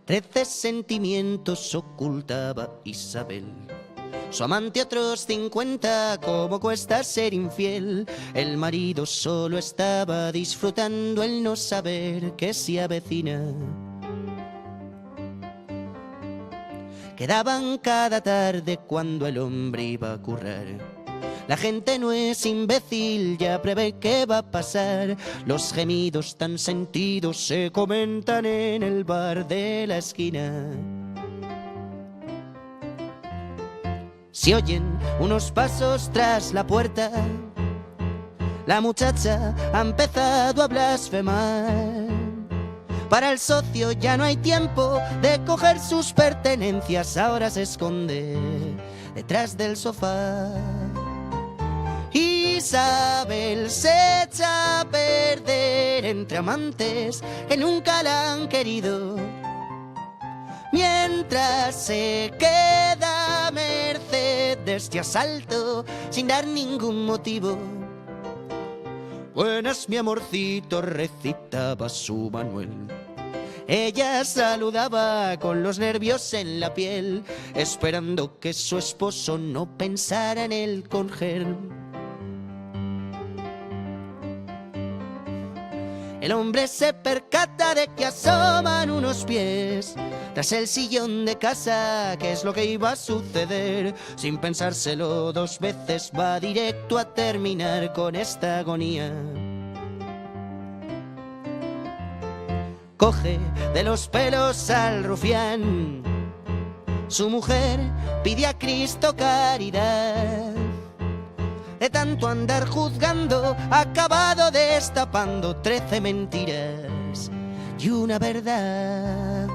13 sentimientos ocultaba Isabel. Su amante otros 50, ¿cómo cuesta ser infiel? El marido solo estaba disfrutando el no saber que se avecina. Quedaban cada tarde cuando el hombre iba a currar. La gente no es imbécil, ya prevé qué va a pasar. Los gemidos tan sentidos se comentan en el bar de la esquina. Se oyen unos pasos tras la puerta. La muchacha ha empezado a blasfemar. Para el socio ya no hay tiempo de coger sus pertenencias. Ahora se esconde detrás del sofá. Isabel se echa a perder entre amantes que nunca la han querido, mientras se queda a merced de este asalto sin dar ningún motivo. Buenas, mi amorcito, recitaba su Manuel. Ella saludaba con los nervios en la piel, esperando que su esposo no pensara en él con gel. El hombre se percata de que asoman unos pies tras el sillón de casa. ¿Qué es lo que iba a suceder? Sin pensárselo dos veces va directo a terminar con esta agonía. Coge de los pelos al rufián. Su mujer pide a Cristo caridad. De tanto andar juzgando, ha acabado destapando 13 mentiras y una verdad.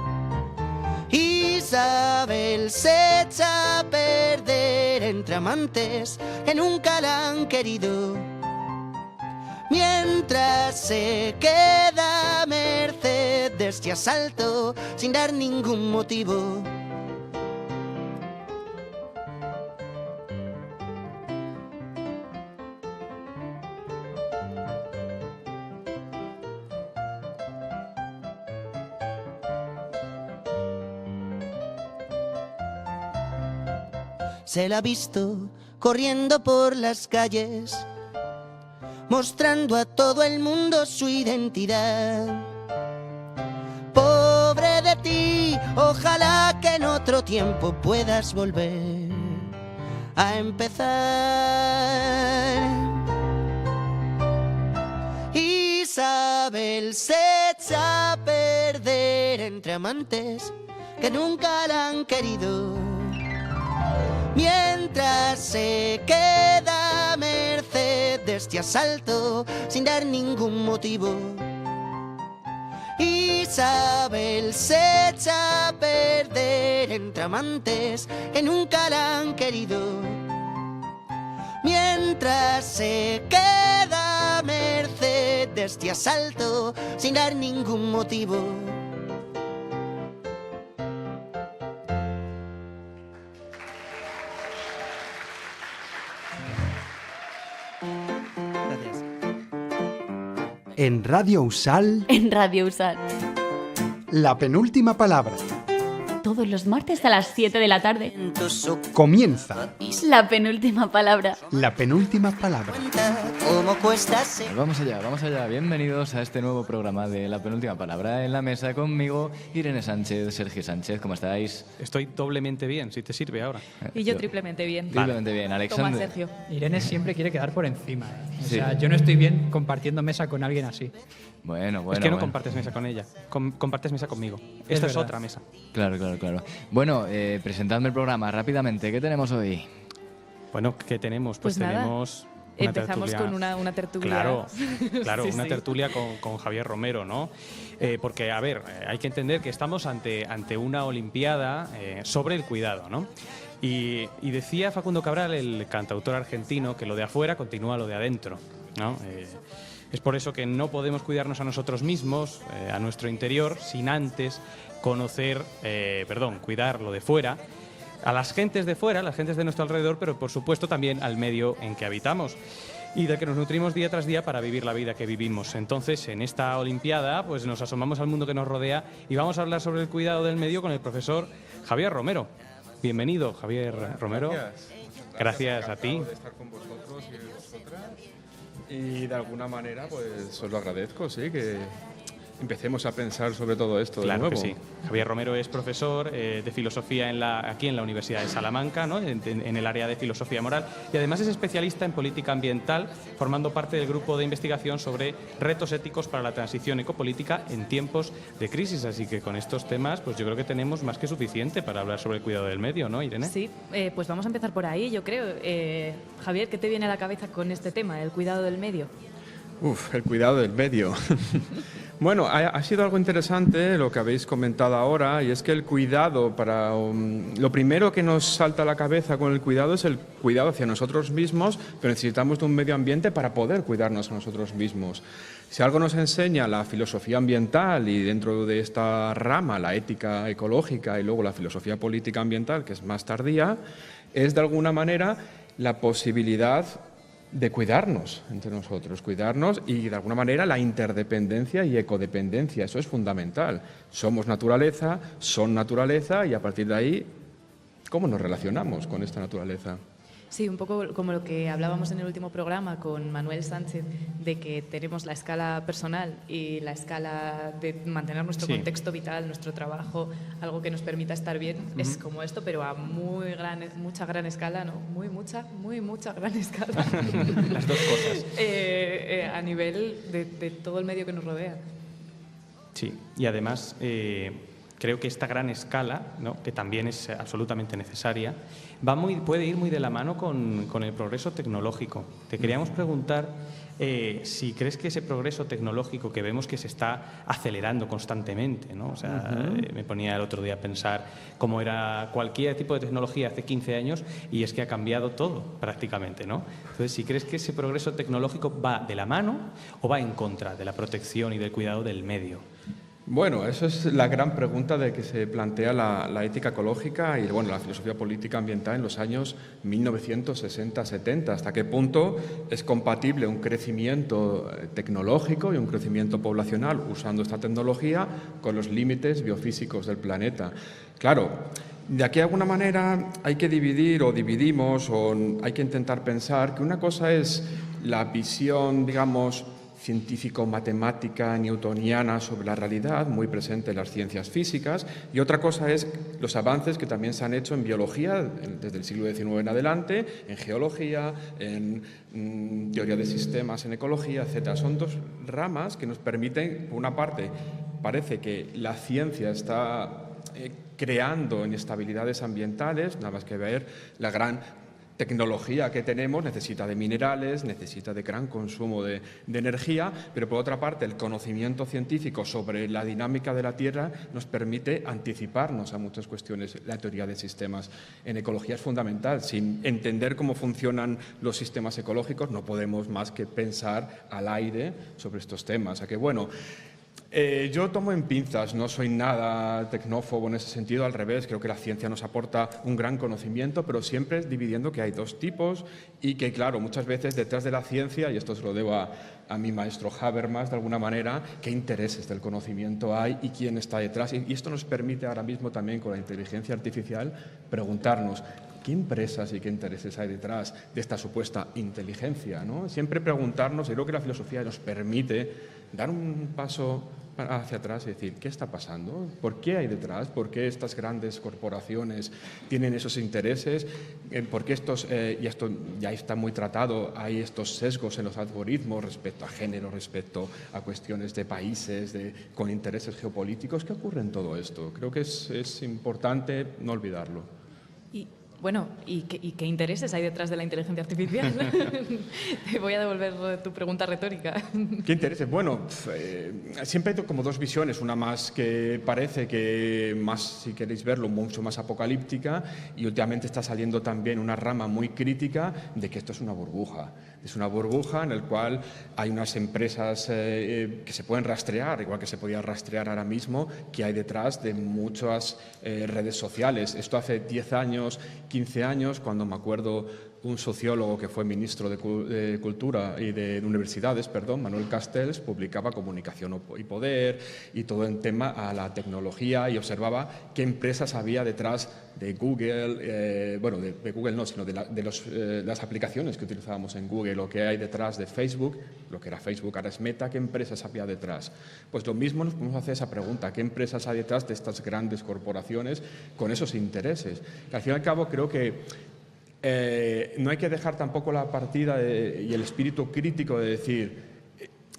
Isabel se echa a perder entre amantes que nunca la han querido, mientras se queda a merced de este asalto sin dar ningún motivo. Se la ha visto corriendo por las calles, mostrando a todo el mundo su identidad. Pobre de ti, ojalá que en otro tiempo puedas volver a empezar. Isabel se echa a perder entre amantes que nunca la han querido, mientras se queda a merced de este asalto sin dar ningún motivo. Isabel se echa a perder entre amantes que nunca la han querido, mientras se queda a merced de este asalto sin dar ningún motivo. En Radio Usal. En Radio Usal. La penúltima palabra. Todos los martes a las 7 de la tarde. Comienza. La penúltima palabra. La penúltima palabra. Pues vamos allá. Bienvenidos a este nuevo programa de La penúltima palabra. En la mesa conmigo, Irene Sánchez, Sergio Sánchez, ¿cómo estáis? Estoy doblemente bien, si te sirve ahora. Y yo triplemente bien. Triplemente bien, Alexander. Toma, Sergio. Irene siempre quiere quedar por encima. O Sí. sea, yo no estoy bien compartiendo mesa con alguien así. Bueno. Es que no compartes mesa con ella, compartes mesa conmigo. Esta es verdad. otra mesa. Claro. Bueno, presentadme el programa rápidamente. ¿Qué tenemos hoy? Bueno, ¿qué tenemos? Pues nada, tenemos una empezamos tertulia. con una tertulia. Claro, Sí, una sí. tertulia con Javier Romero, ¿no? Porque, a ver, hay que entender que estamos ante una olimpiada sobre el cuidado, ¿no? Y decía Facundo Cabral, el cantautor argentino, que lo de afuera continúa lo de adentro, ¿no? Es por eso que no podemos cuidarnos a nosotros mismos, a nuestro interior, sin antes cuidar lo de fuera, a las gentes de fuera, las gentes de nuestro alrededor, pero por supuesto también al medio en que habitamos. y del que nos nutrimos día tras día para vivir la vida que vivimos. Entonces, en esta Olimpiada, pues nos asomamos al mundo que nos rodea y vamos a hablar sobre el cuidado del medio con el profesor Javier Romero. Bienvenido, Javier Romero. Gracias a ti. De estar con vosotros y vosotras. Y de alguna manera, pues os lo agradezco, sí, que empecemos a pensar sobre todo esto Claro de nuevo. que sí. Javier Romero es profesor de filosofía aquí en la Universidad de Salamanca, ¿no? en el área de filosofía moral, y además es especialista en política ambiental, formando parte del grupo de investigación sobre retos éticos para la transición ecopolítica en tiempos de crisis. Así que con estos temas, pues yo creo que tenemos más que suficiente para hablar sobre el cuidado del medio, ¿no, Irene? Sí, pues vamos a empezar por ahí, yo creo. Javier, ¿qué te viene a la cabeza con este tema, el cuidado del medio? El cuidado del medio. Bueno, ha sido algo interesante lo que habéis comentado ahora, y es que el cuidado, lo primero que nos salta a la cabeza con el cuidado es el cuidado hacia nosotros mismos, pero necesitamos de un medio ambiente para poder cuidarnos a nosotros mismos. Si algo nos enseña la filosofía ambiental y dentro de esta rama la ética ecológica y luego la filosofía política ambiental, que es más tardía, es de alguna manera la posibilidad de cuidarnos entre nosotros, cuidarnos y de alguna manera la interdependencia y ecodependencia, eso es fundamental. Somos naturaleza, son naturaleza y a partir de ahí, ¿cómo nos relacionamos con esta naturaleza? Sí, un poco como lo que hablábamos en el último programa con Manuel Sánchez, de que tenemos la escala personal y la escala de mantener nuestro contexto vital, nuestro trabajo, algo que nos permita estar bien, es como esto, pero a mucha gran escala, ¿no? Muy mucha gran escala. Las dos cosas. A nivel de todo el medio que nos rodea. Sí, y además creo que esta gran escala, ¿no?, que también es absolutamente necesaria, puede ir muy de la mano con el progreso tecnológico. Te queríamos preguntar si crees que ese progreso tecnológico que vemos que se está acelerando constantemente, ¿no? O sea, me ponía el otro día a pensar cómo era cualquier tipo de tecnología hace 15 años y es que ha cambiado todo prácticamente, ¿no? Entonces, si crees que ese progreso tecnológico va de la mano o va en contra de la protección y del cuidado del medio. Bueno, eso es la gran pregunta de que se plantea la ética ecológica y la filosofía política ambiental en los años 1960-70. ¿Hasta qué punto es compatible un crecimiento tecnológico y un crecimiento poblacional usando esta tecnología con los límites biofísicos del planeta? Claro, de aquí de alguna manera hay que dividir o dividimos o hay que intentar pensar que una cosa es la visión, digamos, científico-matemática newtoniana sobre la realidad, muy presente en las ciencias físicas, y otra cosa es los avances que también se han hecho en biología desde el siglo XIX en adelante, en geología, en teoría de sistemas, en ecología, etc. Son dos ramas que nos permiten, por una parte, parece que la ciencia está creando inestabilidades ambientales, nada más que ver la gran tecnología que tenemos, necesita de minerales, necesita de gran consumo de energía, pero por otra parte el conocimiento científico sobre la dinámica de la Tierra nos permite anticiparnos a muchas cuestiones. La teoría de sistemas en ecología es fundamental. Sin entender cómo funcionan los sistemas ecológicos no podemos más que pensar al aire sobre estos temas. O sea que bueno, yo tomo en pinzas, no soy nada tecnófobo en ese sentido, al revés, creo que la ciencia nos aporta un gran conocimiento, pero siempre dividiendo que hay dos tipos y que, claro, muchas veces detrás de la ciencia, y esto se lo debo a mi maestro Habermas de alguna manera, qué intereses del conocimiento hay y quién está detrás. Y esto nos permite ahora mismo también con la inteligencia artificial preguntarnos qué empresas y qué intereses hay detrás de esta supuesta inteligencia, ¿no? Siempre preguntarnos, y creo que la filosofía nos permite dar un paso hacia atrás y decir, ¿qué está pasando? ¿Por qué hay detrás? ¿Por qué estas grandes corporaciones tienen esos intereses? ¿Por qué y esto ya está muy tratado, hay estos sesgos en los algoritmos respecto a género, respecto a cuestiones de países con intereses geopolíticos? ¿Qué ocurre en todo esto? Creo que es importante no olvidarlo. Bueno, ¿y qué intereses hay detrás de la inteligencia artificial? Te voy a devolver tu pregunta retórica. ¿Qué intereses? Bueno, siempre hay como dos visiones. Una más que parece que, más si queréis verlo, mucho más apocalíptica, y últimamente está saliendo también una rama muy crítica de que esto es una burbuja. Es una burbuja en la cual hay unas empresas que se pueden rastrear, igual que se podía rastrear ahora mismo, que hay detrás de muchas redes sociales. Esto hace 10 años, 15 años, cuando me acuerdo un sociólogo que fue ministro de Cultura y de Universidades, Manuel Castells, publicaba Comunicación y Poder y todo en tema a la tecnología y observaba qué empresas había detrás de Google, de Google no, sino de las aplicaciones que utilizábamos en Google, lo que hay detrás de Facebook, lo que era Facebook, ahora es Meta, qué empresas había detrás. Pues lo mismo nos podemos hacer esa pregunta, ¿qué empresas hay detrás de estas grandes corporaciones con esos intereses? Que al fin y al cabo creo que no hay que dejar tampoco la partida y el espíritu crítico de decir,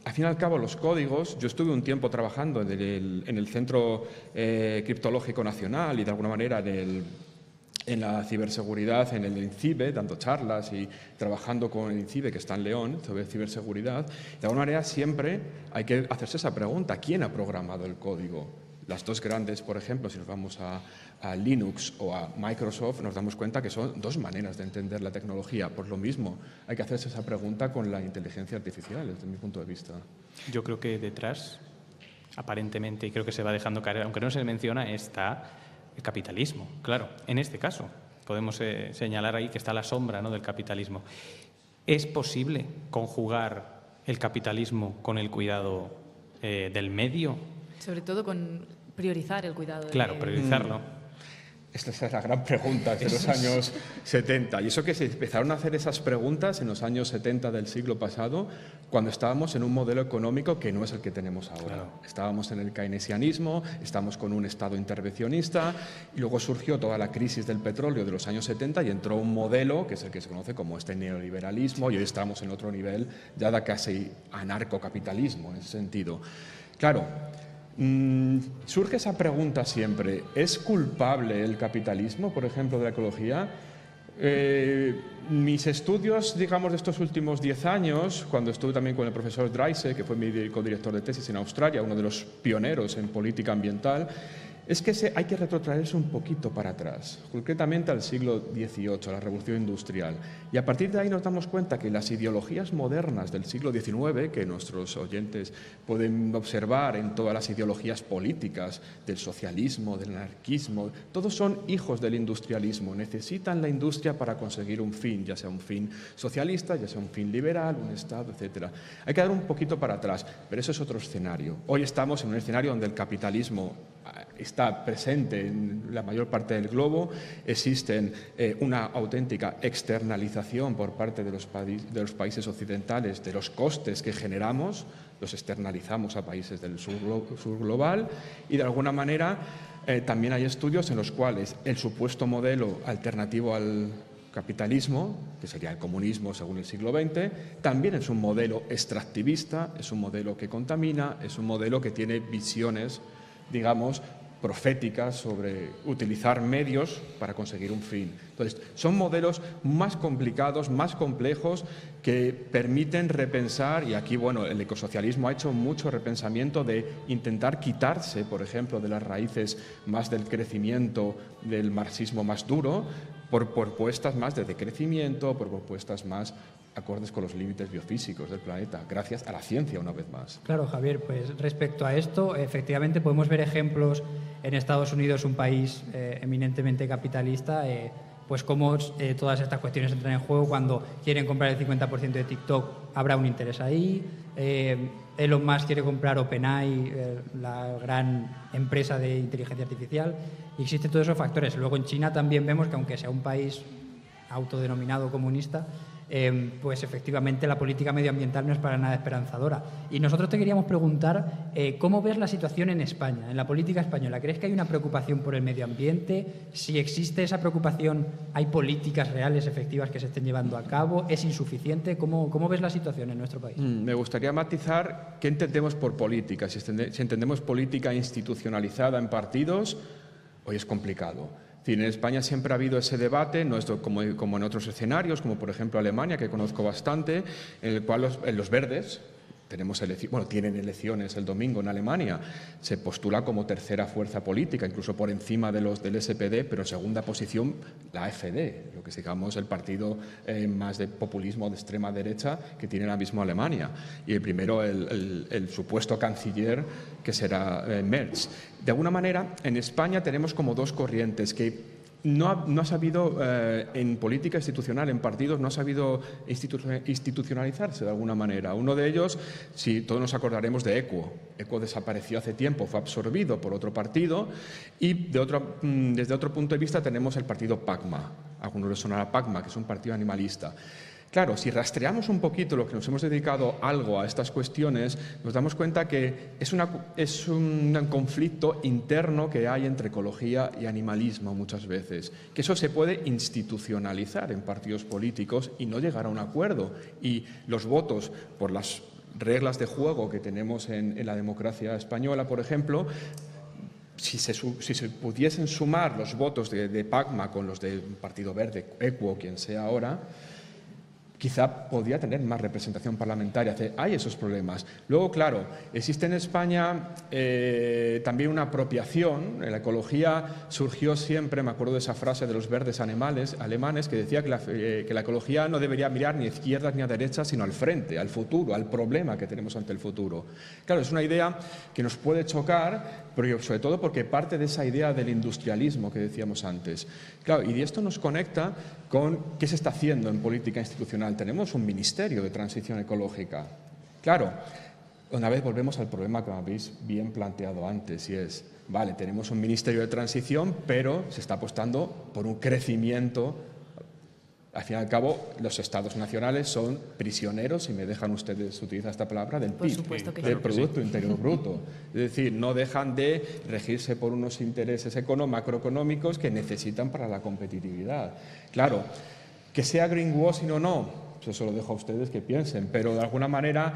al fin y al cabo los códigos, yo estuve un tiempo trabajando en el Centro Criptológico Nacional y de alguna manera en la ciberseguridad, en el INCIBE, dando charlas y trabajando con el INCIBE, que está en León, sobre ciberseguridad. De alguna manera siempre hay que hacerse esa pregunta, ¿quién ha programado el código? Las dos grandes, por ejemplo, si nos vamos a Linux o a Microsoft, nos damos cuenta que son dos maneras de entender la tecnología. Por lo mismo, hay que hacerse esa pregunta con la inteligencia artificial, desde mi punto de vista. Yo creo que detrás, aparentemente, y creo que se va dejando caer, aunque no se menciona, está el capitalismo. Claro, en este caso, podemos señalar ahí que está la sombra, ¿no?, del capitalismo. ¿Es posible conjugar el capitalismo con el cuidado del medio? Sobre todo con priorizar el cuidado del Claro, medio. priorizarlo. Esta es la gran pregunta de los años 70. Y eso que se empezaron a hacer esas preguntas en los años 70 del siglo pasado, cuando estábamos en un modelo económico que no es el que tenemos ahora. Claro. Estábamos en el keynesianismo, estamos con un Estado intervencionista, y luego surgió toda la crisis del petróleo de los años 70 y entró un modelo que es el que se conoce como este neoliberalismo, y hoy estamos en otro nivel ya de casi anarcocapitalismo en ese sentido. Claro, surge esa pregunta siempre, ¿es culpable el capitalismo, por ejemplo, de la ecología? Mis estudios, digamos, de estos últimos 10 años, cuando estuve también con el profesor Dreise, que fue mi codirector de tesis en Australia, uno de los pioneros en política ambiental, es que hay que retrotraerse un poquito para atrás, concretamente al siglo XVIII, a la Revolución Industrial. Y a partir de ahí nos damos cuenta que las ideologías modernas del siglo XIX, que nuestros oyentes pueden observar en todas las ideologías políticas, del socialismo, del anarquismo, todos son hijos del industrialismo. Necesitan la industria para conseguir un fin, ya sea un fin socialista, ya sea un fin liberal, un Estado, etc. Hay que dar un poquito para atrás, pero eso es otro escenario. Hoy estamos en un escenario donde el capitalismo está presente en la mayor parte del globo, existen una auténtica externalización por parte de los países occidentales de los costes que generamos, los externalizamos a países del sur global, y de alguna manera también hay estudios en los cuales el supuesto modelo alternativo al capitalismo, que sería el comunismo según el siglo XX, también es un modelo extractivista, es un modelo que contamina, es un modelo que tiene visiones, digamos, proféticas sobre utilizar medios para conseguir un fin. Entonces, son modelos más complicados, más complejos, que permiten repensar, y aquí, bueno, el ecosocialismo ha hecho mucho repensamiento de intentar quitarse, por ejemplo, de las raíces más del crecimiento del marxismo más duro, por propuestas más de decrecimiento, por propuestas más acordes con los límites biofísicos del planeta, gracias a la ciencia, una vez más. Claro, Javier, pues respecto a esto, efectivamente podemos ver ejemplos en Estados Unidos, un país eminentemente capitalista, pues cómo todas estas cuestiones entran en juego. Cuando quieren comprar el 50% de TikTok, habrá un interés ahí. Elon Musk quiere comprar OpenAI, la gran empresa de inteligencia artificial, y existen todos esos factores. Luego en China también vemos que, aunque sea un país autodenominado comunista, pues efectivamente la política medioambiental no es para nada esperanzadora. Y nosotros te queríamos preguntar cómo ves la situación en España, en la política española. ¿Crees que hay una preocupación por el medio ambiente? Si existe esa preocupación, ¿hay políticas reales, efectivas, que se estén llevando a cabo? ¿Es insuficiente? ¿Cómo ves la situación en nuestro país? Me gustaría matizar qué entendemos por política. Si entendemos política institucionalizada en partidos, hoy es complicado. En España siempre ha habido ese debate, no es como en otros escenarios, como por ejemplo Alemania, que conozco bastante, en el cual los verdes tienen elecciones el domingo en Alemania, se postula como tercera fuerza política, incluso por encima de los del SPD, pero en segunda posición la AfD, lo que digamos el partido más de populismo de extrema derecha que tiene ahora mismo Alemania. Y el primero, el supuesto canciller, que será Merz. De alguna manera, en España tenemos como dos corrientes que no ha sabido, en política institucional, en partidos, no ha sabido institucionalizarse de alguna manera. Uno de ellos, si todos nos acordaremos de ECUO. ECUO desapareció hace tiempo, fue absorbido por otro partido y desde otro punto de vista tenemos el partido PACMA. A algunos les sonará PACMA, que es un partido animalista. Claro, si rastreamos un poquito lo que nos hemos dedicado algo a estas cuestiones, nos damos cuenta que es un conflicto interno que hay entre ecología y animalismo muchas veces, que eso se puede institucionalizar en partidos políticos y no llegar a un acuerdo. Y los votos por las reglas de juego que tenemos en la democracia española, por ejemplo, si se pudiesen sumar los votos de PACMA con los del Partido Verde, ECUO, quien sea ahora, quizá podría tener más representación parlamentaria. Hay esos problemas. Luego, claro, existe en España también una apropiación. La ecología surgió siempre, me acuerdo de esa frase de los verdes alemanes, que decía que la ecología no debería mirar ni a izquierdas ni a derechas, sino al frente, al futuro, al problema que tenemos ante el futuro. Claro, es una idea que nos puede chocar, pero sobre todo porque parte de esa idea del industrialismo que decíamos antes. Claro, y esto nos conecta con qué se está haciendo en política institucional. Tenemos un Ministerio de Transición Ecológica. Claro, una vez volvemos al problema que habéis bien planteado antes, y es, vale, tenemos un Ministerio de Transición, pero se está apostando por un crecimiento. Al fin y al cabo, los estados nacionales son prisioneros, si me dejan ustedes utilizar esta palabra, del PIB, del Producto Interior Bruto. Es decir, no dejan de regirse por unos intereses macroeconómicos que necesitan para la competitividad. Claro, que sea greenwashing o no, pues eso lo dejo a ustedes que piensen, pero de alguna manera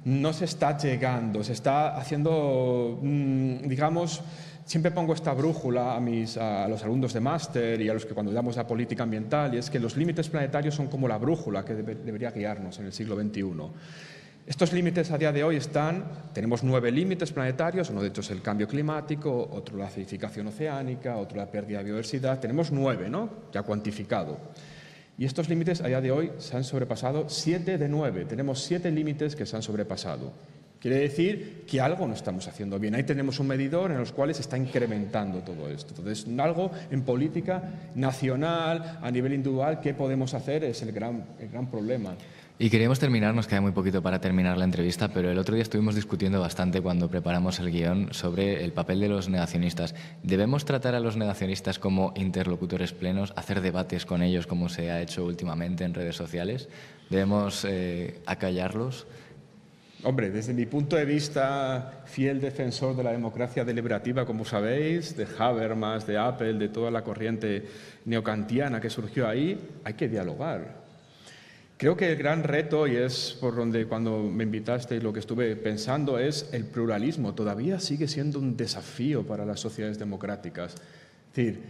no se está llegando, se está haciendo, digamos. Siempre pongo esta brújula a los alumnos de máster y a los que cuando damos la política ambiental, y es que los límites planetarios son como la brújula que debería guiarnos en el siglo XXI. Estos límites a día de hoy tenemos 9 límites planetarios, uno de ellos es el cambio climático, otro la acidificación oceánica, otro la pérdida de biodiversidad, tenemos 9, ¿no?, ya cuantificado. Y estos límites a día de hoy se han sobrepasado 7 de 9, tenemos 7 límites que se han sobrepasado. Quiere decir que algo no estamos haciendo bien. Ahí tenemos un medidor en los cuales se está incrementando todo esto. Entonces, algo en política nacional, a nivel individual, ¿qué podemos hacer? Es el gran problema. Y queríamos terminar, nos queda muy poquito para terminar la entrevista, pero el otro día estuvimos discutiendo bastante cuando preparamos el guión sobre el papel de los negacionistas. ¿Debemos tratar a los negacionistas como interlocutores plenos, hacer debates con ellos como se ha hecho últimamente en redes sociales? ¿Debemos acallarlos? Hombre, desde mi punto de vista, fiel defensor de la democracia deliberativa, como sabéis, de Habermas, de Apple, de toda la corriente neokantiana que surgió ahí, hay que dialogar. Creo que el gran reto, y es por donde cuando me invitaste lo que estuve pensando, es el pluralismo. Todavía sigue siendo un desafío para las sociedades democráticas. Es decir,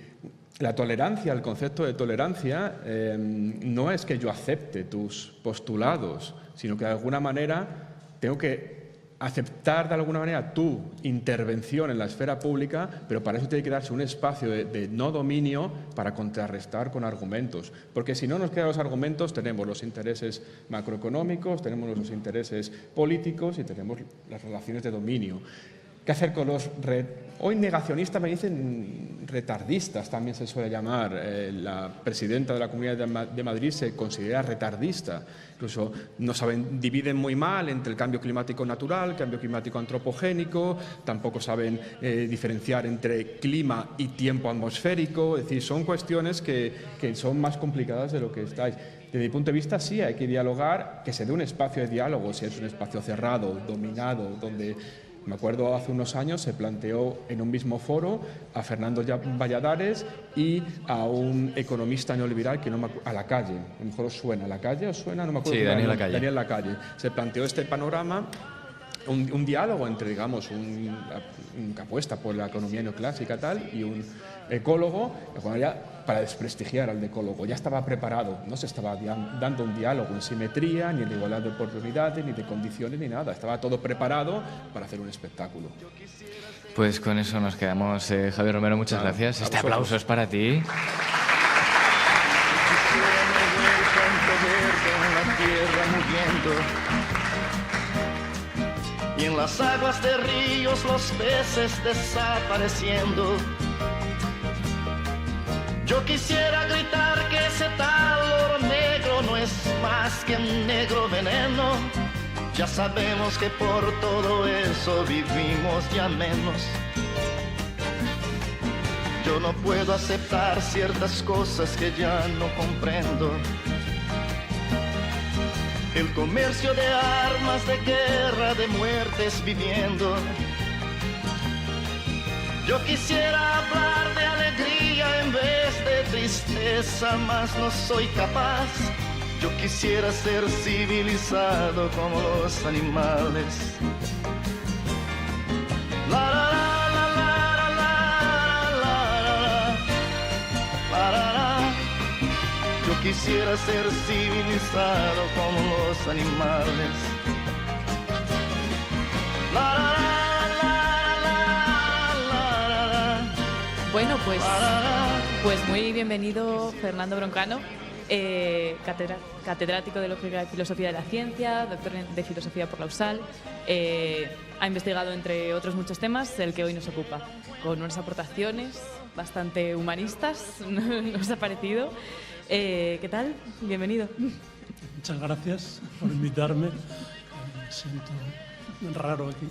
la tolerancia, el concepto de tolerancia, no es que yo acepte tus postulados, sino que de alguna manera tengo que aceptar de alguna manera tu intervención en la esfera pública, pero para eso tiene que darse un espacio de no dominio para contrarrestar con argumentos. Porque si no nos quedan los argumentos, tenemos los intereses macroeconómicos, tenemos los intereses políticos y tenemos las relaciones de dominio. ¿Qué hacer con los hoy negacionistas? Me dicen retardistas, también se suele llamar. La presidenta de la Comunidad de Madrid se considera retardista. Incluso dividen muy mal entre el cambio climático natural, cambio climático antropogénico, tampoco saben diferenciar entre clima y tiempo atmosférico. Es decir, son cuestiones que son más complicadas de lo que estáis. Desde mi punto de vista, sí, hay que dialogar, que se dé un espacio de diálogo, si es un espacio cerrado, dominado, donde... Me acuerdo hace unos años se planteó en un mismo foro a Fernando Valladares y a un economista neoliberal que a Lacalle, a lo mejor os suena, ¿Lacalle os suena? No me acuerdo. Sí, Daniel Lacalle. Se planteó este panorama, un diálogo entre, digamos, un que apuesta por la economía neoclásica tal y un ecólogo, para desprestigiar al ecólogo. Ya estaba preparado, no se estaba dando un diálogo en simetría, ni de igualdad de oportunidades, ni de condiciones, ni nada. Estaba todo preparado para hacer un espectáculo. Pues con eso nos quedamos. Javier Romero, muchas gracias. Este aplauso es para ti. Y en las aguas de ríos los peces desapareciendo. Yo Yo quisiera gritar que ese tal oro negro no es más que un negro veneno. Ya sabemos que por todo eso vivimos ya menos. Yo no puedo aceptar ciertas cosas que ya no comprendo. El comercio de armas, de guerra, de muertes viviendo. Yo quisiera hablar de alegría en vez de tristeza, mas no soy capaz. Yo quisiera ser civilizado como los animales. La, la, la, la, la, la, la, la, la. Yo quisiera ser civilizado como los animales. La, la, Bueno, pues muy bienvenido Fernando Broncano, catedrático de Lógica y Filosofía de la Ciencia, doctor de Filosofía por la USAL. Ha investigado, entre otros muchos temas, el que hoy nos ocupa, con unas aportaciones bastante humanistas, nos ha parecido. ¿Qué tal? Bienvenido. Muchas gracias por invitarme. Me siento raro aquí.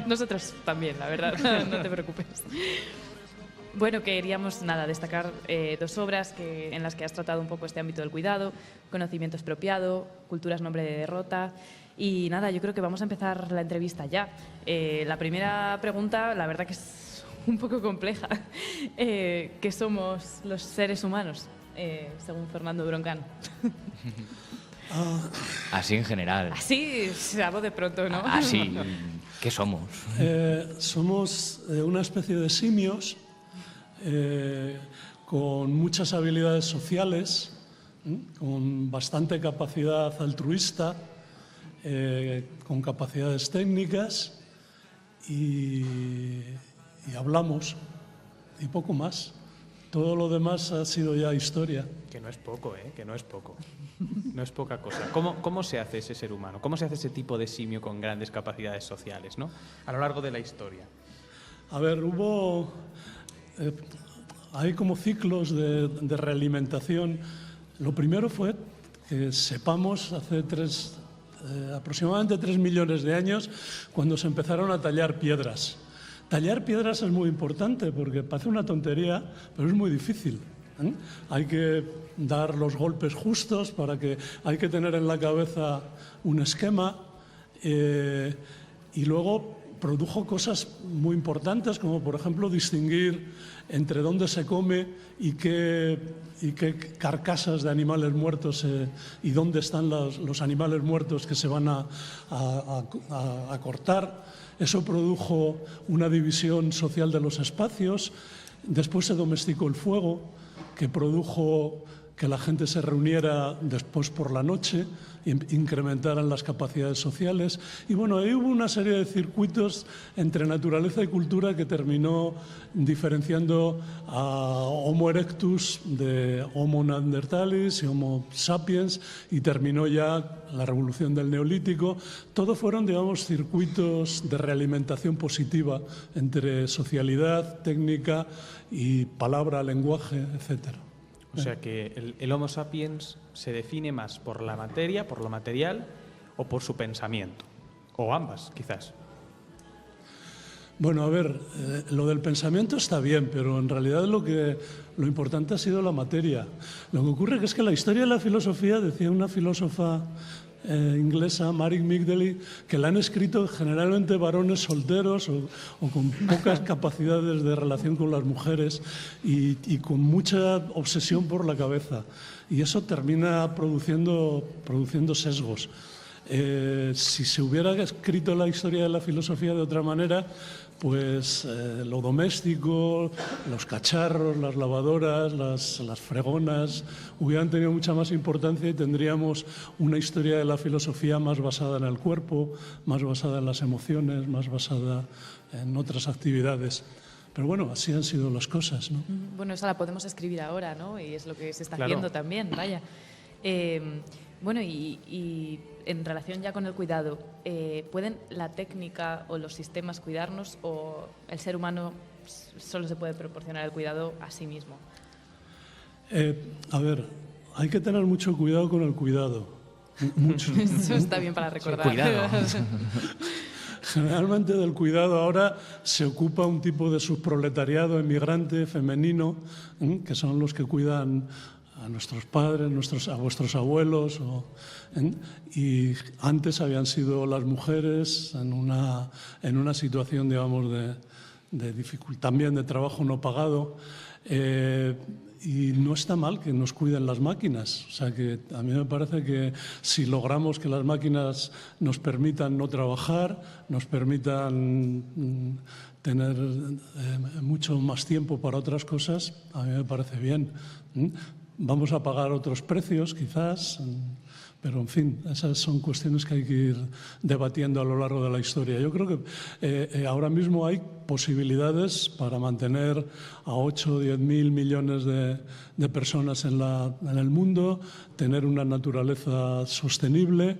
Nosotros también, la verdad, no te preocupes. Bueno, queríamos destacar dos obras en las que has tratado un poco este ámbito del cuidado: Conocimiento expropiado, Culturas nombre de derrota. Y yo creo que vamos a empezar la entrevista ya. La primera pregunta, la verdad que es un poco compleja. ¿Qué somos los seres humanos, según Fernando Broncano? Así en general. Así, algo de pronto, ¿no? Así, ¿qué somos? Somos una especie de simios con muchas habilidades sociales, con bastante capacidad altruista, con capacidades técnicas y hablamos y poco más. Todo lo demás ha sido ya historia. Que no es poco, que no es poco. No es poca cosa. ¿Cómo se hace ese ser humano? ¿Cómo se hace ese tipo de simio con grandes capacidades sociales, ¿no? A lo largo de la historia. A ver, hay como ciclos de realimentación. Lo primero fue que sepamos hace aproximadamente 3 millones de años, cuando se empezaron a tallar piedras. Tallar piedras es muy importante porque parece una tontería, pero es muy difícil. Hay que dar los golpes justos, hay que tener en la cabeza un esquema, y luego produjo cosas muy importantes, como por ejemplo distinguir entre dónde se come y qué carcasas de animales muertos y dónde están los animales muertos que se van a cortar. Eso produjo una división social de los espacios. Después se domesticó el fuego, que produjo que la gente se reuniera después por la noche e incrementaran las capacidades sociales. Y bueno, ahí hubo una serie de circuitos entre naturaleza y cultura que terminó diferenciando a Homo erectus de Homo neanderthalis y Homo sapiens, y terminó ya la revolución del Neolítico. Todo fueron, digamos, circuitos de realimentación positiva entre socialidad, técnica y palabra, lenguaje, etcétera. O sea que el Homo sapiens se define más por la materia, por lo material, o por su pensamiento, o ambas, quizás. Bueno, a ver, lo del pensamiento está bien, pero en realidad lo importante ha sido la materia. Lo que ocurre es que la historia de la filosofía, decía una filósofa inglesa, Mary Migdally, que la han escrito generalmente varones solteros o con pocas capacidades de relación con las mujeres y con mucha obsesión por la cabeza. Y eso termina produciendo sesgos. Si se hubiera escrito la historia de la filosofía de otra manera, pues lo doméstico, los cacharros, las lavadoras, las fregonas hubieran tenido mucha más importancia y tendríamos una historia de la filosofía más basada en el cuerpo, más basada en las emociones, más basada en otras actividades. Pero bueno, así han sido las cosas, ¿no? Bueno, esa la podemos escribir ahora, ¿no? Y es lo que se está haciendo también, vaya. Bueno, y en relación ya con el cuidado, ¿pueden la técnica o los sistemas cuidarnos, o el ser humano solo se puede proporcionar el cuidado a sí mismo? A ver, hay que tener mucho cuidado con el cuidado. Mucho. Eso está bien para recordar. Cuidado. Generalmente del cuidado ahora se ocupa un tipo de subproletariado emigrante femenino, que son los que cuidan a nuestros padres, a vuestros abuelos, y antes habían sido las mujeres en una situación, digamos, de dificultad, también de trabajo no pagado. Y no está mal que nos cuiden las máquinas. O sea, que a mí me parece que si logramos que las máquinas nos permitan no trabajar, nos permitan tener mucho más tiempo para otras cosas, a mí me parece bien. Vamos a pagar otros precios, quizás, pero, en fin, esas son cuestiones que hay que ir debatiendo a lo largo de la historia. Yo creo que ahora mismo hay posibilidades para mantener a 8 o 10 mil millones de personas en el mundo, tener una naturaleza sostenible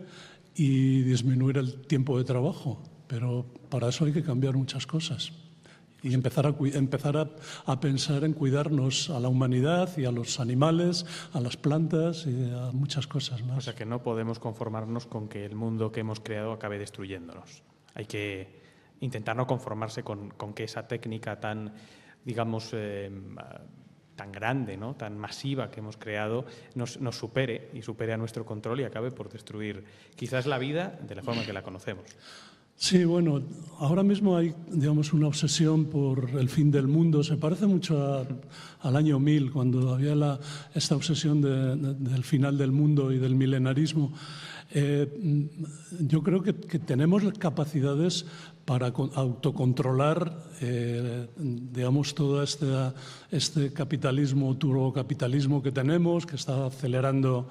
y disminuir el tiempo de trabajo. Pero para eso hay que cambiar muchas cosas. Y empezar a pensar en cuidarnos a la humanidad y a los animales, a las plantas y a muchas cosas más. O sea que no podemos conformarnos con que el mundo que hemos creado acabe destruyéndonos. Hay que intentar no conformarse con que esa técnica tan, digamos, tan grande, ¿no?, tan masiva que hemos creado nos supere y supere a nuestro control y acabe por destruir quizás la vida de la forma que la conocemos. Sí, bueno, ahora mismo hay, digamos, una obsesión por el fin del mundo. Se parece mucho al año 1000, cuando había esta obsesión del final del mundo y del milenarismo. Yo creo que tenemos capacidades para autocontrolar, digamos, todo este capitalismo, turbocapitalismo que tenemos, que está acelerando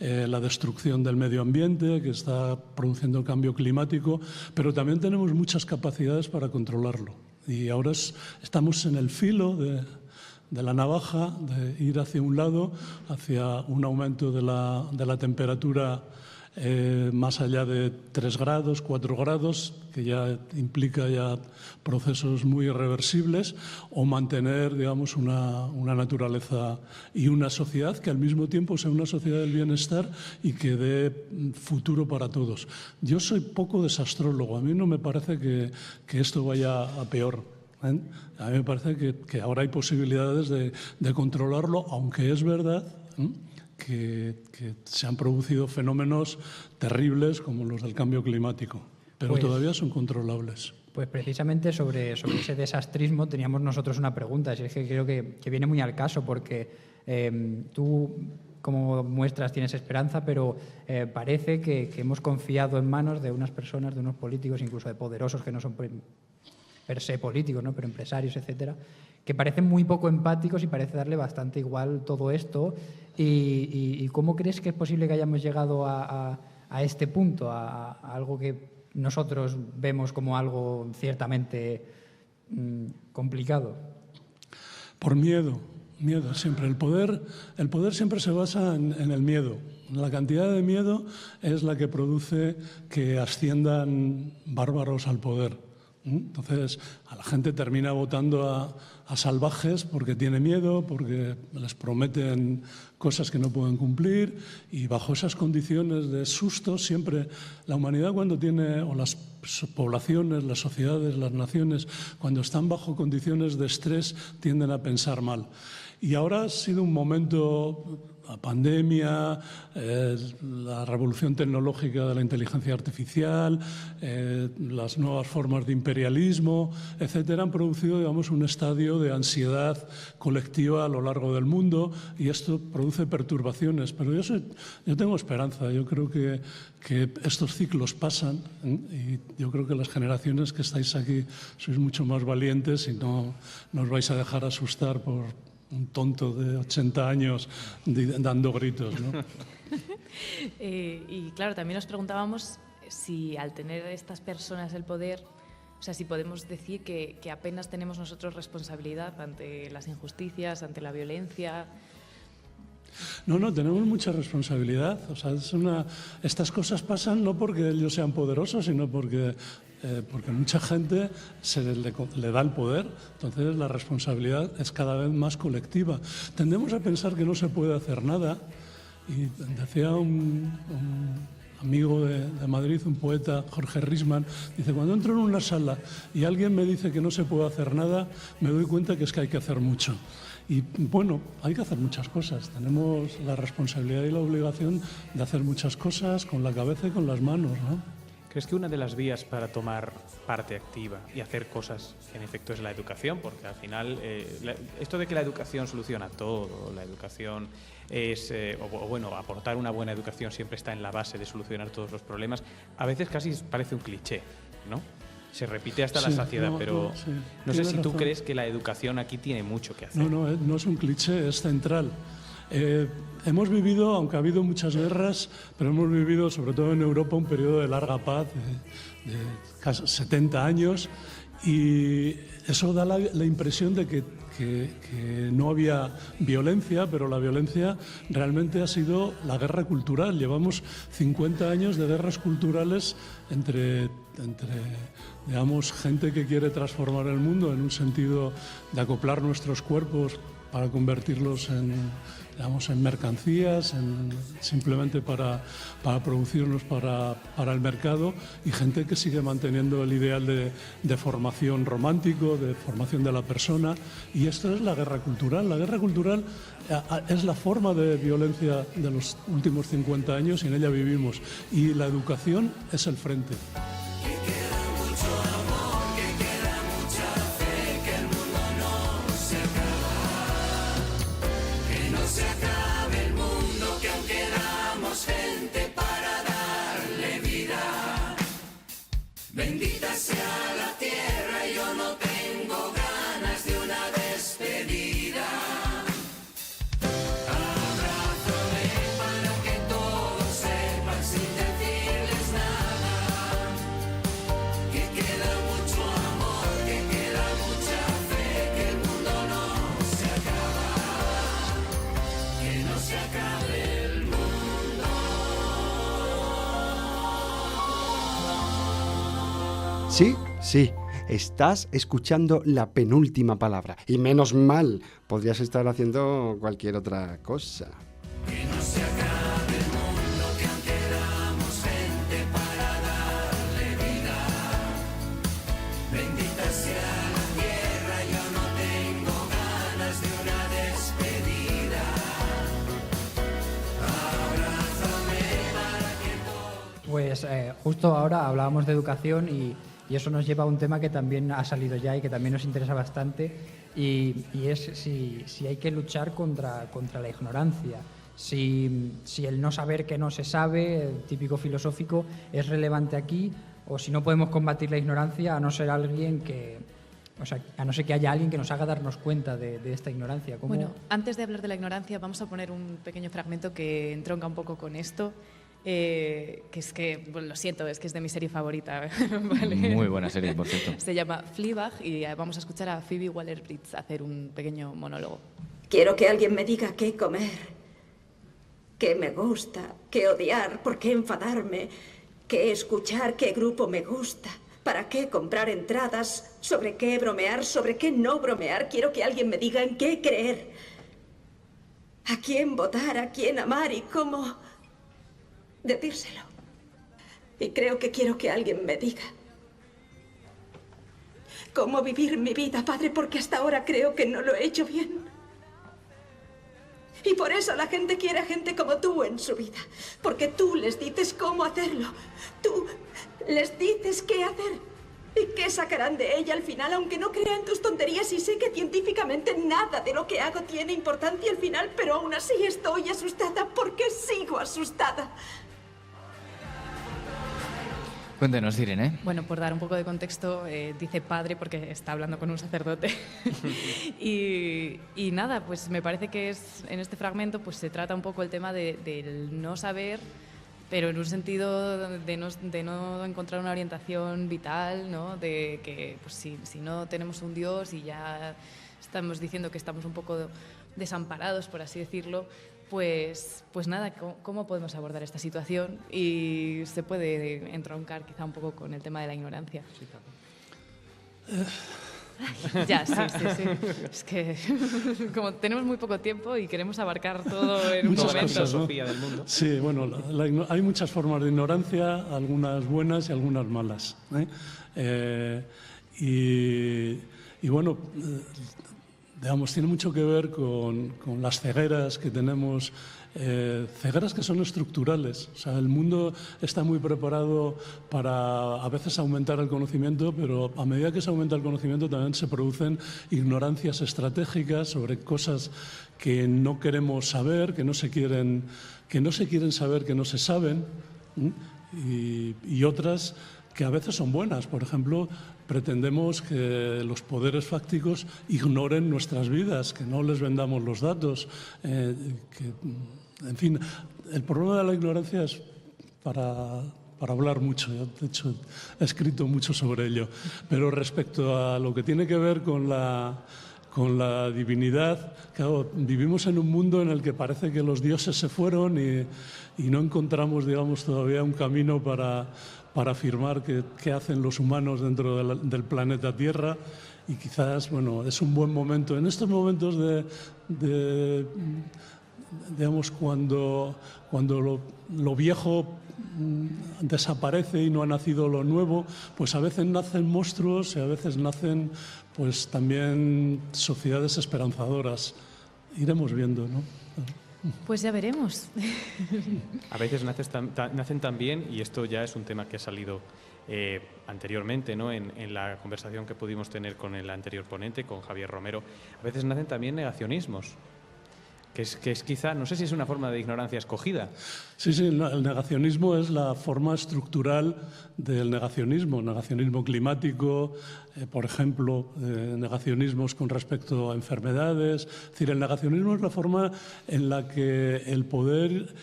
la destrucción del medio ambiente, que está produciendo el cambio climático, pero también tenemos muchas capacidades para controlarlo. Y ahora estamos en el filo de la navaja, de ir hacia un lado, hacia un aumento de la temperatura más allá de 3 grados, 4 grados, que ya implica ya procesos muy irreversibles, o mantener, digamos, una naturaleza y una sociedad que al mismo tiempo sea una sociedad del bienestar y que dé futuro para todos. Yo soy poco desastrólogo, a mí no me parece que esto vaya a peor. A mí me parece que ahora hay posibilidades de controlarlo, aunque es verdad que se han producido fenómenos terribles como los del cambio climático, pero todavía son controlables. Pues precisamente sobre ese desastrismo teníamos nosotros una pregunta, es que creo que viene muy al caso, porque tú, como muestras, tienes esperanza, pero parece que hemos confiado en manos de unas personas, de unos políticos, incluso de poderosos que no son per se políticos, ¿no?, pero empresarios, etcétera, que parecen muy poco empáticos y parece darle bastante igual todo esto. ¿Y cómo crees que es posible que hayamos llegado a este punto, a algo que nosotros vemos como algo ciertamente complicado? Por miedo siempre. El poder siempre se basa en el miedo. La cantidad de miedo es la que produce que asciendan bárbaros al poder. Entonces, a la gente termina votando a salvajes porque tiene miedo, porque les prometen cosas que no pueden cumplir, y bajo esas condiciones de susto siempre la humanidad, cuando tiene, o las poblaciones, las sociedades, las naciones, cuando están bajo condiciones de estrés, tienden a pensar mal. Y ahora ha sido un momento, la pandemia, la revolución tecnológica de la inteligencia artificial, las nuevas formas de imperialismo, etcétera, han producido, digamos, un estadio de ansiedad colectiva a lo largo del mundo, y esto produce perturbaciones. Pero yo tengo esperanza, yo creo que estos ciclos pasan, y yo creo que las generaciones que estáis aquí sois mucho más valientes y no os vais a dejar asustar por un tonto de 80 años dando gritos, ¿no? Y claro, también nos preguntábamos si al tener estas personas el poder, o sea, si podemos decir que apenas tenemos nosotros responsabilidad ante las injusticias, ante la violencia. No, tenemos mucha responsabilidad. O sea, estas cosas pasan no porque ellos sean poderosos, sino porque mucha gente le da el poder. Entonces la responsabilidad es cada vez más colectiva. Tendemos a pensar que no se puede hacer nada. Y decía un amigo de Madrid, un poeta, Jorge Risman, dice: cuando entro en una sala y alguien me dice que no se puede hacer nada, me doy cuenta que es que hay que hacer mucho. Y bueno, hay que hacer muchas cosas. Tenemos la responsabilidad y la obligación de hacer muchas cosas con la cabeza y con las manos, ¿no? ¿Crees que una de las vías para tomar parte activa y hacer cosas, en efecto, es la educación? Porque al final, esto de que la educación soluciona todo, la educación es, aportar una buena educación siempre está en la base de solucionar todos los problemas, a veces casi parece un cliché, ¿no? Se repite hasta la saciedad, pero no sé si tú crees que la educación aquí tiene mucho que hacer. No es un cliché, es central. Hemos vivido, aunque ha habido muchas guerras, pero hemos vivido, sobre todo en Europa, un periodo de larga paz, de casi 70 años, y eso da la impresión de que no había violencia, pero la violencia realmente ha sido la guerra cultural. Llevamos 50 años de guerras culturales entre digamos, gente que quiere transformar el mundo en un sentido de acoplar nuestros cuerpos para convertirlos en mercancías, simplemente para producirlos para el mercado, y gente que sigue manteniendo el ideal de formación romántico, de formación de la persona. Y esto es la guerra cultural. La guerra cultural es la forma de violencia de los últimos 50 años y en ella vivimos. Y la educación es el frente. Bendita sea la tierra, yo no tengo ganas de una despedida. Abrázame para que todos sepan sin decirles nada. Que queda mucho amor, que queda mucha fe, que el mundo no se acaba. Que no se acabe el mundo. Sí, estás escuchando La Penúltima Palabra. Y menos mal, podrías estar haciendo cualquier otra cosa. Que no se acabe el mundo, que aún quedamos gente para darle vida. Bendita sea la tierra, yo no tengo ganas de una despedida. Abrázame para que todo... Pues justo ahora hablábamos de educación y eso nos lleva a un tema que también ha salido ya y que también nos interesa bastante, y es si hay que luchar contra la ignorancia, si el no saber que no se sabe, el típico filosófico, es relevante aquí, o si no podemos combatir la ignorancia a no ser que haya alguien que nos haga darnos cuenta de esta ignorancia. ¿Cómo? Bueno, antes de hablar de la ignorancia, vamos a poner un pequeño fragmento que entronca un poco con esto. Que es que, bueno, lo siento, es que es de mi serie favorita. ¿Vale? Muy buena serie, por cierto. Se llama Fleabag y vamos a escuchar a Phoebe Waller-Bridge hacer un pequeño monólogo. Quiero que alguien me diga qué comer, qué me gusta, qué odiar, por qué enfadarme, qué escuchar, qué grupo me gusta, para qué comprar entradas, sobre qué bromear, sobre qué no bromear. Quiero que alguien me diga en qué creer, a quién votar, a quién amar y cómo decírselo. Y creo que quiero que alguien me diga cómo vivir mi vida, padre, porque hasta ahora creo que no lo he hecho bien. Y por eso la gente quiere a gente como tú en su vida, porque tú les dices cómo hacerlo, tú les dices qué hacer y qué sacarán de ella al final, aunque no crea en tus tonterías y sé que científicamente nada de lo que hago tiene importancia al final, pero aún así estoy asustada porque sigo asustada. Cuéntenos, Irene. Bueno, por dar un poco de contexto, dice padre porque está hablando con un sacerdote. y nada, pues me parece que en este fragmento pues se trata un poco el tema del no saber, pero en un sentido de no encontrar una orientación vital, ¿no? De que pues, si no tenemos un Dios y ya estamos diciendo que estamos un poco desamparados, por así decirlo, Pues nada, ¿cómo podemos abordar esta situación? Y se puede entroncar quizá un poco con el tema de la ignorancia. Ya, sí. Es que como tenemos muy poco tiempo y queremos abarcar todo en un Muchas momento. cosas, ¿no? Filosofía del mundo. Sí, bueno, hay muchas formas de ignorancia, algunas buenas y algunas malas, ¿eh? Y bueno, digamos, tiene mucho que ver con las cegueras que tenemos, cegueras que son estructurales. O sea, el mundo está muy preparado para a veces aumentar el conocimiento, pero a medida que se aumenta el conocimiento también se producen ignorancias estratégicas sobre cosas que no queremos saber, que no se quieren saber, que no se saben, y otras que a veces son buenas. Por ejemplo, pretendemos que los poderes fácticos ignoren nuestras vidas, que no les vendamos los datos. En fin, el problema de la ignorancia es para hablar mucho. Yo, de hecho, he escrito mucho sobre ello. Pero respecto a lo que tiene que ver con la divinidad, claro, vivimos en un mundo en el que parece que los dioses se fueron y no encontramos, digamos, todavía un camino para afirmar qué hacen los humanos dentro del planeta Tierra, y quizás, bueno, es un buen momento. En estos momentos digamos, cuando lo viejo desaparece y no ha nacido lo nuevo, pues a veces nacen monstruos y a veces nacen pues también sociedades esperanzadoras. Iremos viendo, ¿no? Pues ya veremos. A veces nacen también, y esto ya es un tema que ha salido anteriormente, ¿no? En la conversación que pudimos tener con el anterior ponente, con Javier Romero, a veces nacen también negacionismos, que es quizá, no sé si es una forma de ignorancia escogida. Sí, el negacionismo es la forma estructural del negacionismo climático, por ejemplo, negacionismos con respecto a enfermedades. Es decir, el negacionismo es la forma en la que el poder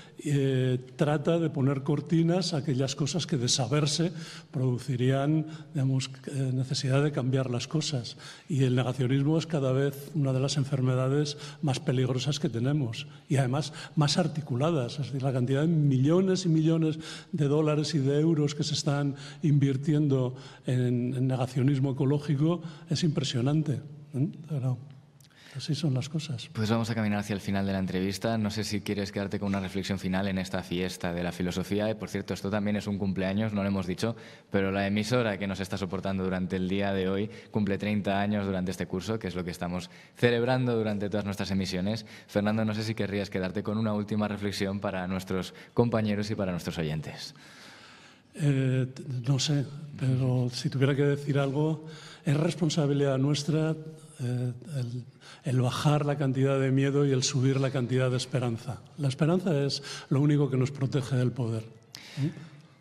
trata de poner cortinas a aquellas cosas que de saberse producirían, digamos, necesidad de cambiar las cosas. Y el negacionismo es cada vez una de las enfermedades más peligrosas que tenemos y además más articuladas. Es decir, la cantidad de millones y millones de dólares y de euros que se están invirtiendo en negacionismo ecológico es impresionante. Pero así son las cosas. Pues vamos a caminar hacia el final de la entrevista. No sé si quieres quedarte con una reflexión final en esta fiesta de la filosofía. Por cierto, esto también es un cumpleaños, no lo hemos dicho, pero la emisora que nos está soportando durante el día de hoy cumple 30 años durante este curso, que es lo que estamos celebrando durante todas nuestras emisiones. Fernando, no sé si querrías quedarte con una última reflexión para nuestros compañeros y para nuestros oyentes. No sé, pero si tuviera que decir algo, es responsabilidad nuestra el bajar la cantidad de miedo y el subir la cantidad de esperanza. La esperanza es lo único que nos protege del poder.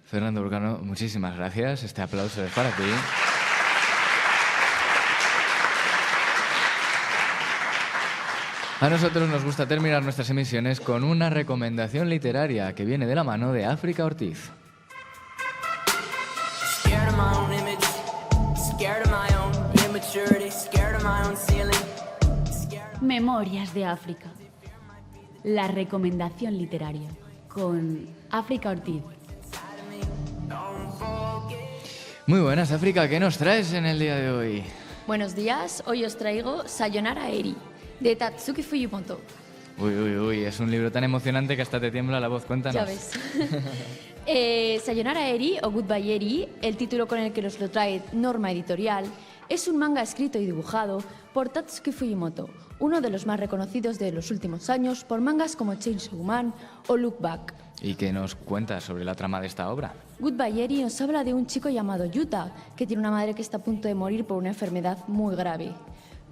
Fernando Burcano, muchísimas gracias. Este aplauso es para ti. A nosotros nos gusta terminar nuestras emisiones con una recomendación literaria que viene de la mano de África Ortiz. Memorias de África. La recomendación literaria con África Ortiz. Muy buenas, África. ¿Qué nos traes en el día de hoy? Buenos días. Hoy os traigo Sayonara Eri, de Tatsuki Fujimoto. Uy, es un libro tan emocionante que hasta te tiembla la voz. Cuéntanos. Ya ves. Sayonara Eri o Goodbye Eri, el título con el que nos lo trae Norma Editorial, es un manga escrito y dibujado por Tatsuki Fujimoto, uno de los más reconocidos de los últimos años por mangas como Chainsaw Man o Look Back. ¿Y qué nos cuentas sobre la trama de esta obra? Goodbye Eri nos habla de un chico llamado Yuta, que tiene una madre que está a punto de morir por una enfermedad muy grave.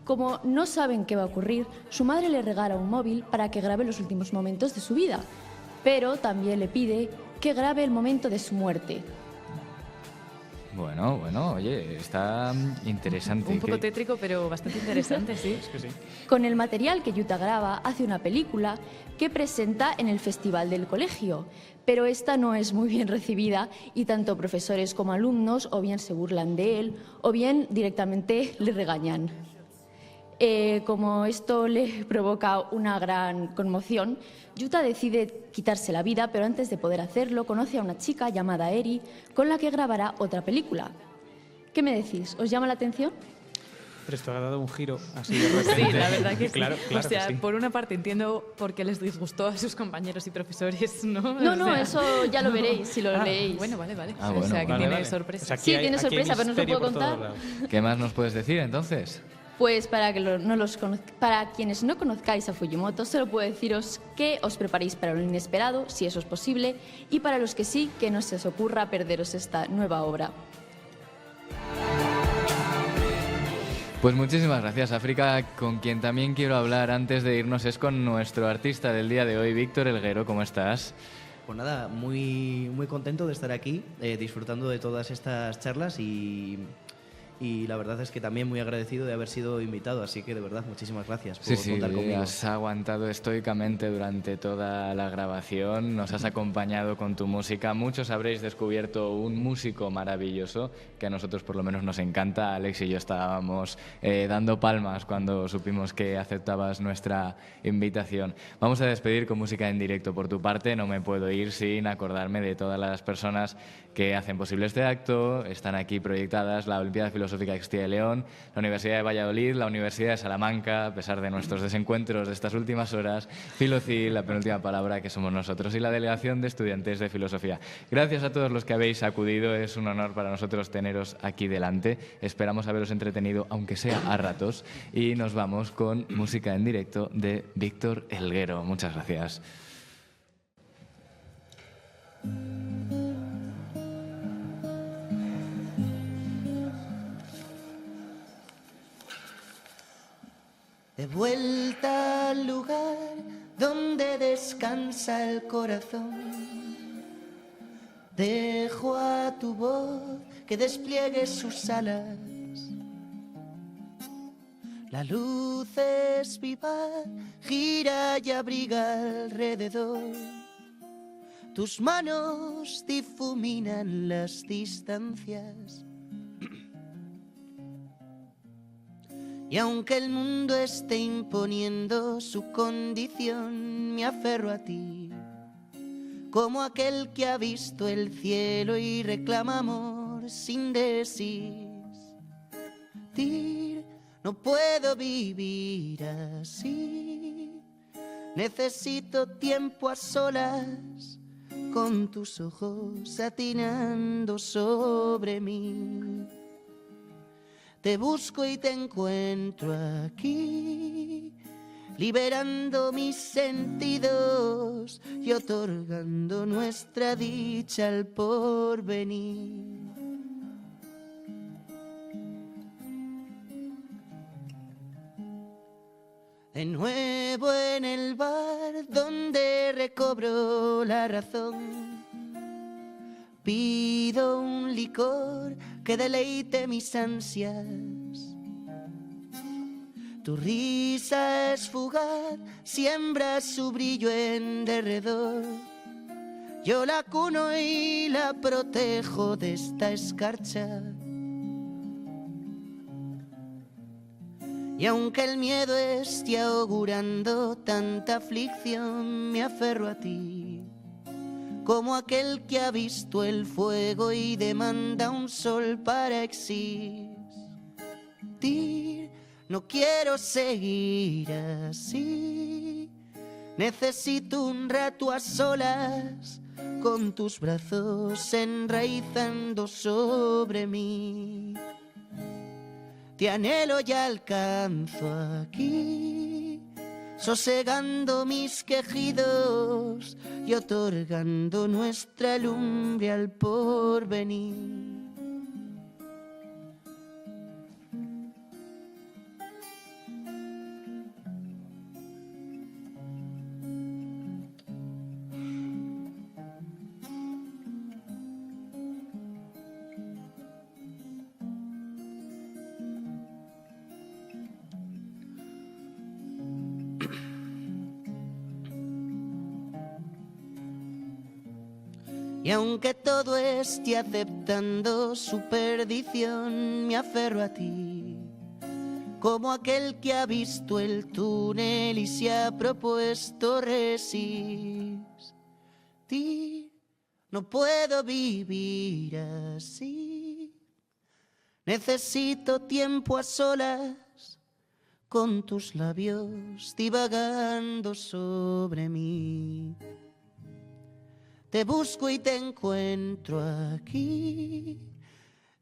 Como no saben qué va a ocurrir, su madre le regala un móvil para que grabe los últimos momentos de su vida, pero también le pide que grabe el momento de su muerte. Bueno, oye, está interesante. Un poco tétrico, pero bastante interesante, sí. Es que sí. Con el material que Yuta graba, hace una película que presenta en el festival del colegio, pero esta no es muy bien recibida y tanto profesores como alumnos o bien se burlan de él o bien directamente le regañan. Como esto le provoca una gran conmoción, Yuta decide quitarse la vida, pero antes de poder hacerlo conoce a una chica llamada Eri con la que grabará otra película. ¿Qué me decís? ¿Os llama la atención? Pero esto ha dado un giro así de repente. Sí, la verdad que Claro, sí. claro O sea, que sí. por una parte entiendo por qué les disgustó a sus compañeros y profesores, ¿no? No, O sea, eso ya lo veréis si lo leéis. Bueno, vale. Ah, o bueno, sea, que vale, tiene vale. sorpresa. O sea, aquí Sí, hay- tiene aquí hay sorpresa, pero no os lo misterio puedo por todos contar. lados. ¿Qué más nos puedes decir entonces? Pues para quienes no conozcáis a Fujimoto, solo puedo deciros que os preparéis para lo inesperado, si eso es posible, y para los que sí, que no se os ocurra perderos esta nueva obra. Pues muchísimas gracias, África. Con quien también quiero hablar antes de irnos es con nuestro artista del día de hoy, Víctor Elguero. ¿Cómo estás? Pues nada, muy, muy contento de estar aquí, disfrutando de todas estas charlas y la verdad es que también muy agradecido de haber sido invitado, así que de verdad muchísimas gracias por Sí, contar conmigo. has aguantado estoicamente durante toda la grabación, nos has acompañado con tu música. Muchos habréis descubierto un músico maravilloso que a nosotros por lo menos nos encanta. Alex y yo estábamos dando palmas cuando supimos que aceptabas nuestra invitación. Vamos a despedir con música en directo por tu parte. No me puedo ir sin acordarme de todas las personas que hacen posible este acto. Están aquí proyectadas la Olimpiada Filosófica de Castilla y León, la Universidad de Valladolid, la Universidad de Salamanca, a pesar de nuestros desencuentros de estas últimas horas, Filocil, la penúltima palabra, que somos nosotros, y la Delegación de Estudiantes de Filosofía. Gracias a todos los que habéis acudido, es un honor para nosotros teneros aquí delante. Esperamos haberos entretenido, aunque sea a ratos, y nos vamos con música en directo de Víctor Elguero. Muchas gracias. De vuelta al lugar donde descansa el corazón, dejo a tu voz que despliegue sus alas. La luz es viva, gira y abriga alrededor. Tus manos difuminan las distancias. Y aunque el mundo esté imponiendo su condición, me aferro a ti, como aquel que ha visto el cielo y reclama amor sin desistir. No puedo vivir así, necesito tiempo a solas, con tus ojos atinando sobre mí. Te busco y te encuentro aquí, liberando mis sentidos y otorgando nuestra dicha al porvenir. De nuevo en el bar donde recobro la razón, pido un licor que deleite mis ansias. Tu risa es fugaz, siembra su brillo en derredor. Yo la cuno y la protejo de esta escarcha. Y aunque el miedo esté augurando tanta aflicción, me aferro a ti, como aquel que ha visto el fuego y demanda un sol para existir. No quiero seguir así, necesito un rato a solas, con tus brazos enraizando sobre mí. Te anhelo y alcanzo aquí, sosegando mis quejidos y otorgando nuestra lumbre al porvenir. Y aunque todo esté aceptando su perdición, me aferro a ti, como aquel que ha visto el túnel y se ha propuesto resistir. No puedo vivir así. Necesito tiempo a solas con tus labios divagando sobre mí. Te busco y te encuentro aquí,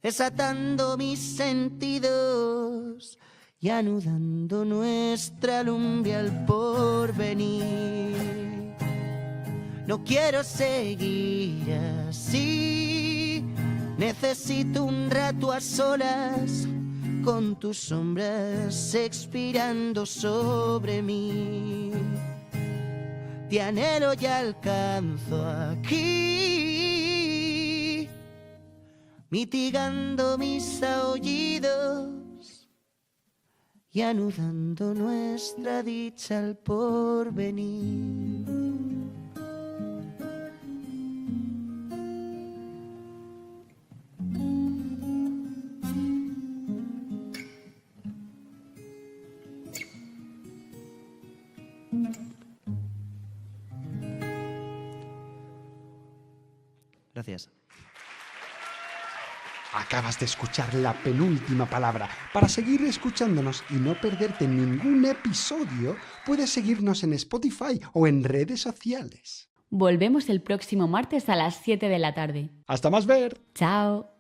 desatando mis sentidos y anudando nuestra lumbre al porvenir. No quiero seguir así, necesito un rato a solas con tus sombras expirando sobre mí. Te anhelo y alcanzo aquí, mitigando mis aullidos y anudando nuestra dicha al porvenir. Gracias. Acabas de escuchar la penúltima palabra. Para seguir escuchándonos y no perderte ningún episodio, puedes seguirnos en Spotify o en redes sociales. Volvemos el próximo martes a las 7 de la tarde. ¡Hasta más ver! Chao.